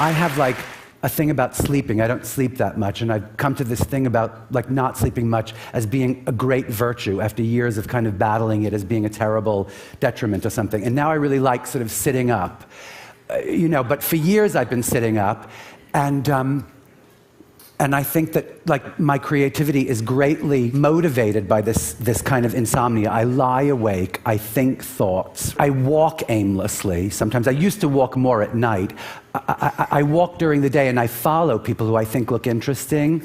I have like a thing about sleeping. I don't sleep that much, and I've come to this thing about like not sleeping much as being a great virtue after years of kind of battling it as being a terrible detriment or something. And now I really like sort of sitting up, but for years I've been sitting up, and I think that like my creativity is greatly motivated by this kind of insomnia. I lie awake, I think thoughts, I walk aimlessly. Sometimes I used to walk more at night. I walk during the day and I follow people who I think look interesting.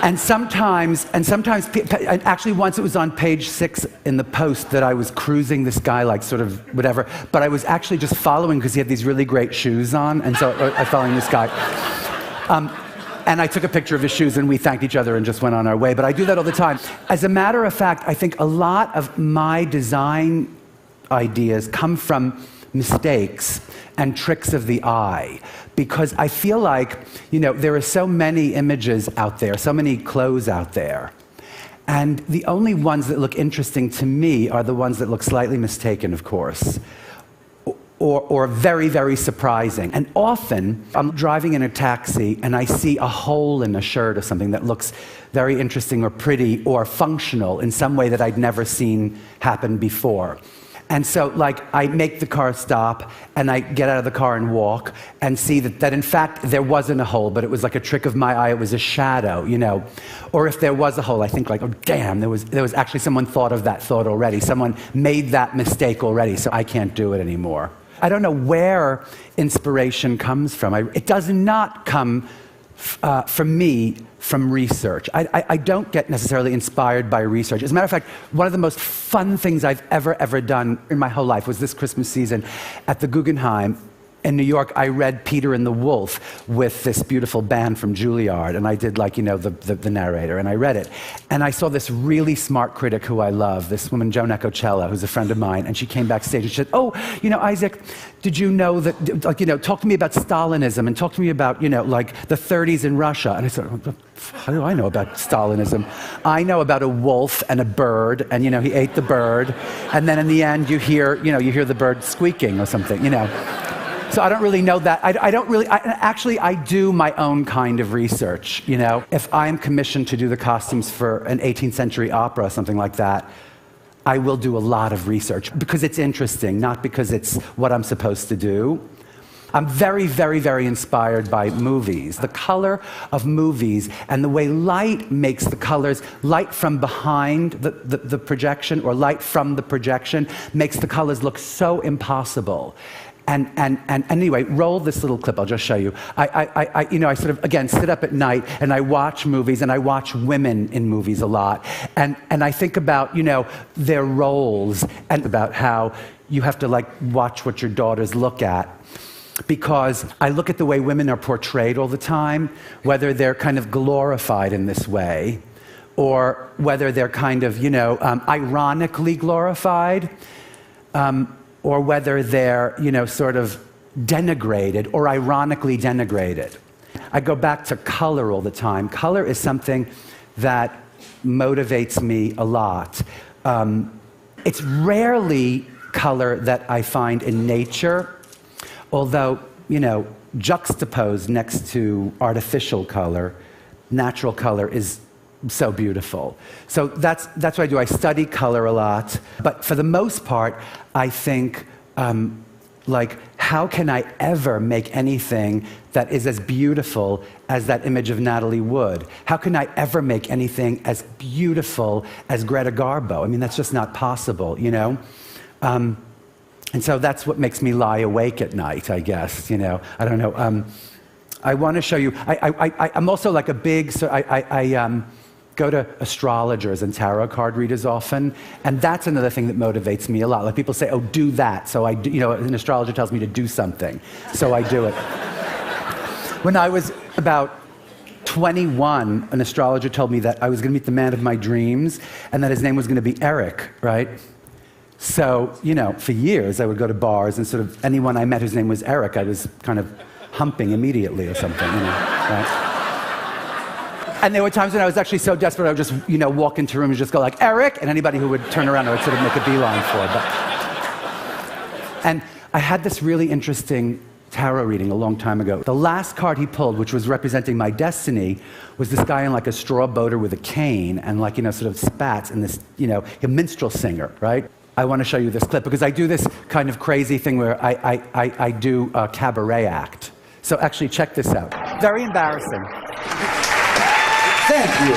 And sometimes, actually once it was on page 6 in the Post that I was cruising this guy, like sort of whatever, but I was actually just following because he had these really great shoes on, and so I was following this guy. And I took a picture of his shoes and we thanked each other and just went on our way. But I do that all the time. As a matter of fact, I think a lot of my design ideas come from mistakes and tricks of the eye. Because I feel like, there are so many images out there, so many clothes out there. And the only ones that look interesting to me are the ones that look slightly mistaken, of course. Or very, very surprising. And often, I'm driving in a taxi and I see a hole in a shirt or something that looks very interesting or pretty or functional in some way that I'd never seen happen before. And so, I make the car stop and I get out of the car and walk and see that in fact, there wasn't a hole, but it was like a trick of my eye, it was a shadow, Or if there was a hole, I think oh damn, there was actually someone thought of that thought already. Someone made that mistake already, so I can't do it anymore. I don't know where inspiration comes from. It does not come from me from research. I don't get necessarily inspired by research. As a matter of fact, one of the most fun things I've ever done in my whole life was this Christmas season at the Guggenheim in New York. I read Peter and the Wolf with this beautiful band from Juilliard, and I did the narrator, and I read it. And I saw this really smart critic who I love, this woman, Joan Ecocella, who's a friend of mine, and she came backstage and she said, oh, Isaac, did you know that, talk to me about Stalinism, and talk to me about, the 30s in Russia. And I said, how do I know about Stalinism? I know about a wolf and a bird, and, he ate the bird, and then in the end you hear the bird squeaking or something, So I don't really know that. I do my own kind of research, If I'm commissioned to do the costumes for an 18th century opera or something like that, I will do a lot of research because it's interesting, not because it's what I'm supposed to do. I'm very, very, very inspired by movies. The color of movies and the way light makes the colors, light from behind the projection or light from the projection makes the colors look so impossible. And anyway, roll this little clip, I'll just show you. I sort of, again, sit up at night and I watch movies and I watch women in movies a lot. And I think about, their roles and about how you have to watch what your daughters look at. Because I look at the way women are portrayed all the time, whether they're kind of glorified in this way, or whether they're kind of, ironically glorified, or whether they're, sort of denigrated or ironically denigrated. I go back to color all the time. Color is something that motivates me a lot. It's rarely color that I find in nature, although, juxtaposed next to artificial color, natural color is so beautiful. So that's what I do. I study color a lot. But for the most part, I think, how can I ever make anything that is as beautiful as that image of Natalie Wood? How can I ever make anything as beautiful as Greta Garbo? I mean, that's just not possible, And so that's what makes me lie awake at night, I guess, I don't know. I want to show you, I'm also like a big, I go to astrologers and tarot card readers often, and that's another thing that motivates me a lot. Like people say, oh, do that. So I do, an astrologer tells me to do something, so I do it. When I was about 21, an astrologer told me that I was going to meet the man of my dreams, and that his name was going to be Eric, right? So, for years I would go to bars and sort of anyone I met whose name was Eric, I was kind of humping immediately or something, right? And there were times when I was actually so desperate, I would just, walk into a room and just go like, Eric, and anybody who would turn around, I would sort of make a beeline for. And I had this really interesting tarot reading a long time ago. The last card he pulled, which was representing my destiny, was this guy in like a straw boater with a cane and like, sort of spats and this, a minstrel singer, right? I want to show you this clip because I do this kind of crazy thing where I do a cabaret act. So actually check this out. Very embarrassing. Thank you.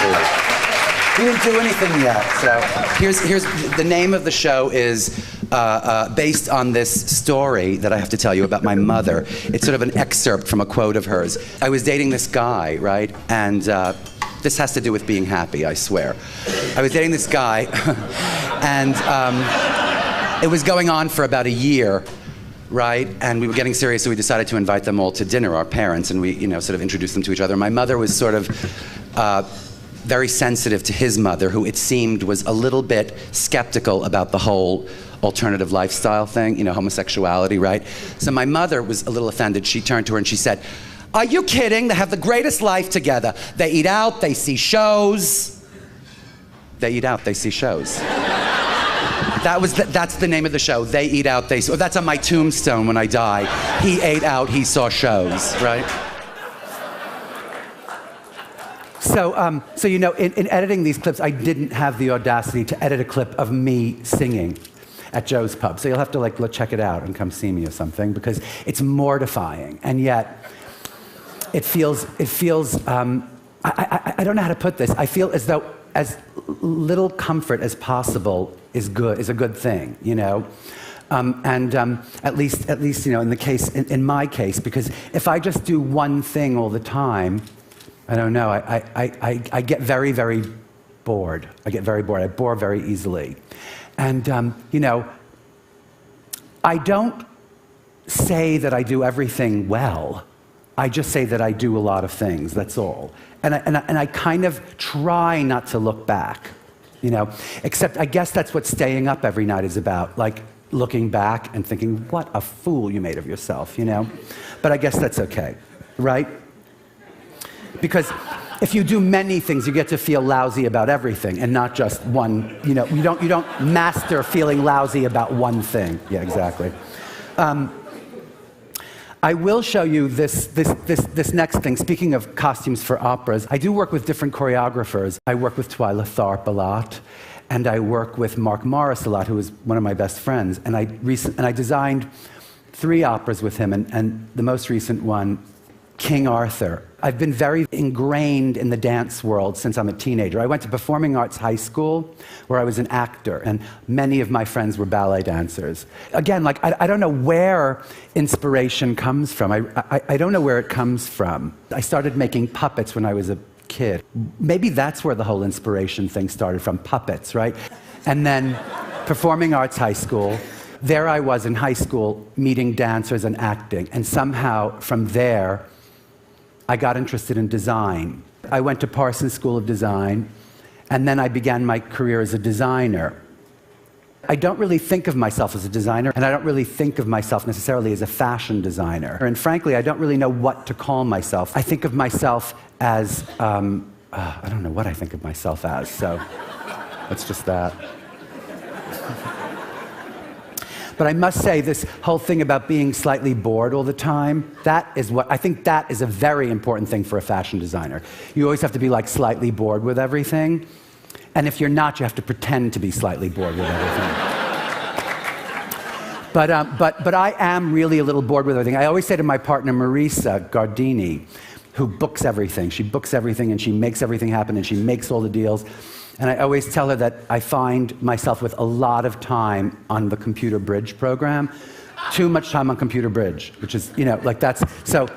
We didn't do anything yet. So here's the name of the show is based on this story that I have to tell you about my mother. It's sort of an excerpt from a quote of hers. I was dating this guy, right? And this has to do with being happy, I swear. I was dating this guy, and it was going on for about a year, right? And we were getting serious, so we decided to invite them all to dinner, our parents, and we, sort of introduced them to each other. My mother was sort of very sensitive to his mother, who it seemed was a little bit skeptical about the whole alternative lifestyle thing, homosexuality, right? So my mother was a little offended. She turned to her and she said, "Are you kidding? They have the greatest life together. They eat out, they see shows." They eat out, they see shows. That's the name of the show. They eat out, they see. Oh, that's on my tombstone when I die. He ate out, he saw shows, right? So in editing these clips, I didn't have the audacity to edit a clip of me singing at Joe's Pub. So you'll have to check it out and come see me or something because it's mortifying. And yet, it feels. I don't know how to put this. I feel as though as little comfort as possible is a good thing, at least in my case, because if I just do one thing all the time, I don't know. I get very, very bored. I get very bored. I bore very easily. And, I don't say that I do everything well. I just say that I do a lot of things, that's all. And I kind of try not to look back, except I guess that's what staying up every night is about, like looking back and thinking, what a fool you made of yourself, But I guess that's okay, right? Because if you do many things, you get to feel lousy about everything and not just one, you don't master feeling lousy about one thing. Yeah, exactly. I will show you this next thing. Speaking of costumes for operas, I do work with different choreographers. I work with Twyla Tharp a lot, and I work with Mark Morris a lot, who is one of my best friends. And I designed 3 operas with him, and the most recent one, King Arthur. I've been very ingrained in the dance world since I'm a teenager. I went to performing arts high school where I was an actor, and many of my friends were ballet dancers. Again, I don't know where inspiration comes from. I don't know where it comes from. I started making puppets when I was a kid. Maybe that's where the whole inspiration thing started from, puppets, right? And then performing arts high school. There I was in high school meeting dancers and acting, and somehow from there, I got interested in design. I went to Parsons School of Design, and then I began my career as a designer. I don't really think of myself as a designer, and I don't really think of myself necessarily as a fashion designer. And frankly, I don't really know what to call myself. I think of myself as, I don't know what I think of myself as, so that's just that. But I must say, this whole thing about being slightly bored all the time, I think that is a very important thing for a fashion designer. You always have to be slightly bored with everything. And if you're not, you have to pretend to be slightly bored with everything. But I am really a little bored with everything. I always say to my partner, Marisa Gardini, who books everything. She books everything and she makes everything happen and she makes all the deals. And I always tell her that I find myself with a lot of time on the computer bridge program. Too much time on computer bridge, which is, that's, so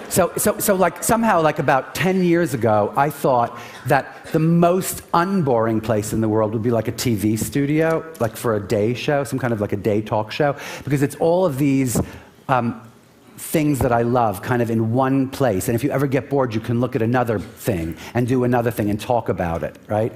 somehow about 10 years ago, I thought that the most unboring place in the world would be like a TV studio, for a day show, some kind of a day talk show, because it's all of these things that I love kind of in one place. And if you ever get bored, you can look at another thing and do another thing and talk about it, right?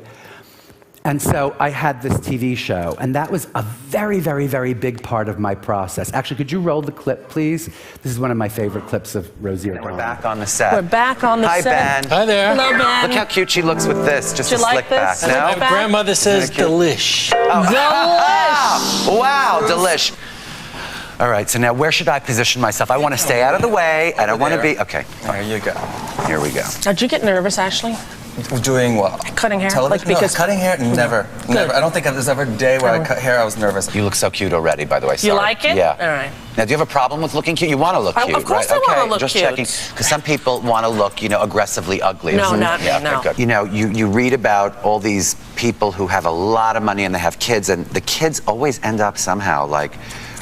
And so I had this TV show, and that was a very, very, very big part of my process. Actually, could you roll the clip, please? This is one of my favorite clips of Rosie O'Donnell. We're back on the set. We're back on the set. Hi, Ben. Hi there. Hello, Ben. Look how cute she looks with this, just a slick back. My grandmother says delish. Delish. Wow, delish. All right, so now where should I position myself? I want to stay out of the way, and I want to be... Okay. There you go. Here we go. Did you get nervous, Ashley? Doing what? Cutting hair? Television? Like, because... No, cutting hair? Never. Never. I don't think there's ever a day where I cut hair I was nervous. You look so cute already, by the way. Sorry. You like it? Yeah. All right. Now, do you have a problem with looking cute? You want to look cute, Of course right? I want to look just cute. checking. Because some people want to look, aggressively ugly. No, not me, yeah, no. Okay, good. You read about all these people who have a lot of money and they have kids, and the kids always end up somehow, like,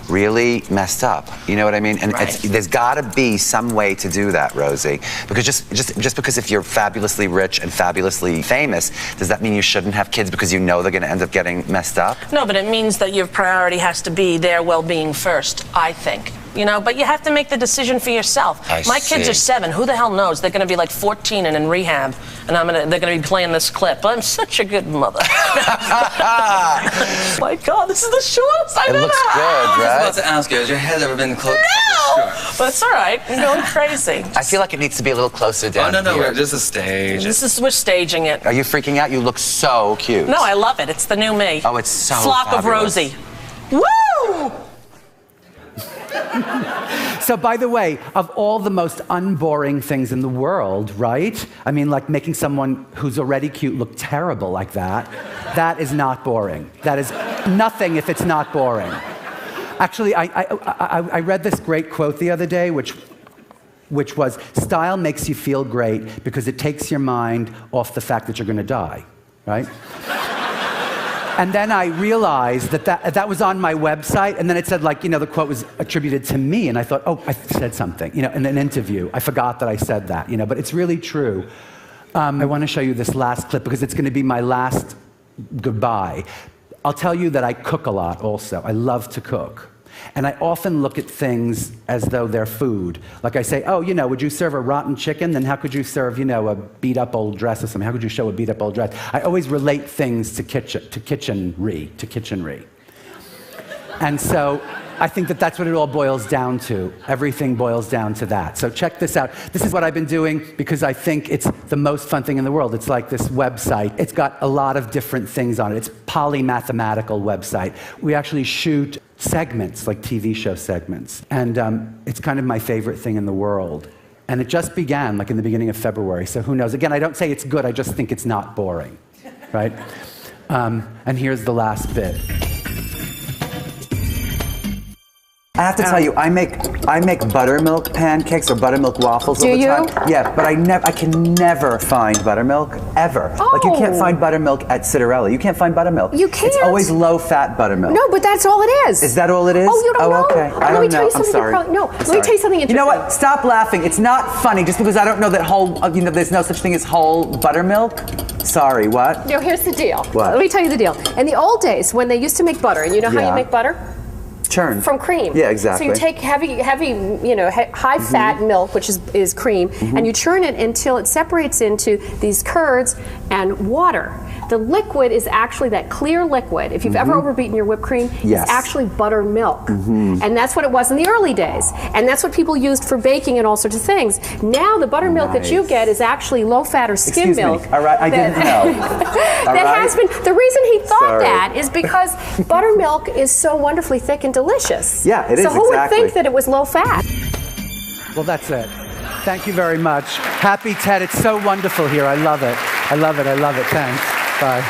really messed up. You know what I mean? And right. There's got to be some way to do that, Rosie. Because just because if you're fabulously rich and fabulously famous, does that mean you shouldn't have kids because you know they're going to end up getting messed up? No, but it means that your priority has to be their well-being first, I think. But you have to make the decision for yourself. My kids are 7. Who the hell knows? They're going to be like 14 and in rehab, and they're going to be playing this clip. I'm such a good mother. My God, this is the shortest I've ever It looks good, I was right? about to ask you, has your head ever been close? No! But it's all right. I'm going crazy. I feel like it needs to be a little closer down Oh, no, here. this is stage. We're staging it. Are you freaking out? You look so cute. No, I love it. It's the new me. Oh, it's so Flock fabulous. of Rosie. Woo! So, by the way, of all the most unboring things in the world, right? I mean, like making someone who's already cute look terrible like that, that is not boring. That is nothing if it's not boring. Actually, I read this great quote the other day, which was, style makes you feel great because it takes your mind off the fact that you're going to die, right? And then I realized that was on my website, and then it said, like, the quote was attributed to me, and I thought, oh, I said something, in an interview. I forgot that I said that, but it's really true. I want to show you this last clip because it's going to be my last goodbye. I'll tell you that I cook a lot also. I love to cook. And I often look at things as though they're food. Like I say, oh, would you serve a rotten chicken? Then how could you serve, a beat-up old dress or something? How could you show a beat-up old dress? I always relate things to kitchenry. And so I think that's what it all boils down to. Everything boils down to that. So check this out. This is what I've been doing because I think it's the most fun thing in the world. It's like this website. It's got a lot of different things on it. It's a polymathematical website. We actually shoot segments, like TV show segments. And it's kind of my favorite thing in the world. And it just began, like in the beginning of February. So who knows? Again, I don't say it's good. I just think it's not boring, right? And here's the last bit. I have to tell you, I make buttermilk pancakes or buttermilk waffles all the time. Do you? Yeah, but I can never find buttermilk, ever. Oh. Like, you can't find buttermilk at Citarella. You can't find buttermilk. You can't? It's always low-fat buttermilk. No, but that's all it is. Is that all it is? Oh, you don't know? Okay. I let me don't tell know. you something. I'm sorry. Let me tell you something interesting. You know what? Stop laughing. It's not funny just because I don't know that whole, there's no such thing as whole buttermilk. Sorry, what? No, here's the deal. What? Let me tell you the deal. In the old days, when they used to make butter, and you know how you make butter? Churn. From cream. Yeah, exactly. So you take heavy, high-fat milk, which is cream, and you churn it until it separates into these curds and water. The liquid is actually that clear liquid. If you've ever overbeaten your whipped cream, it's actually buttermilk. And that's what it was in the early days. And that's what people used for baking and all sorts of things. Now the buttermilk that you get is actually low-fat or skim milk. All right, I didn't know. Has been, the reason he thought that is because buttermilk is so wonderfully thick and delicious. Yeah, it is, So who would exactly. think that it was low-fat? Well, that's it. Thank you very much. Happy Ted. It's so wonderful here. I love it. I love it. I love it. Thanks. Bye.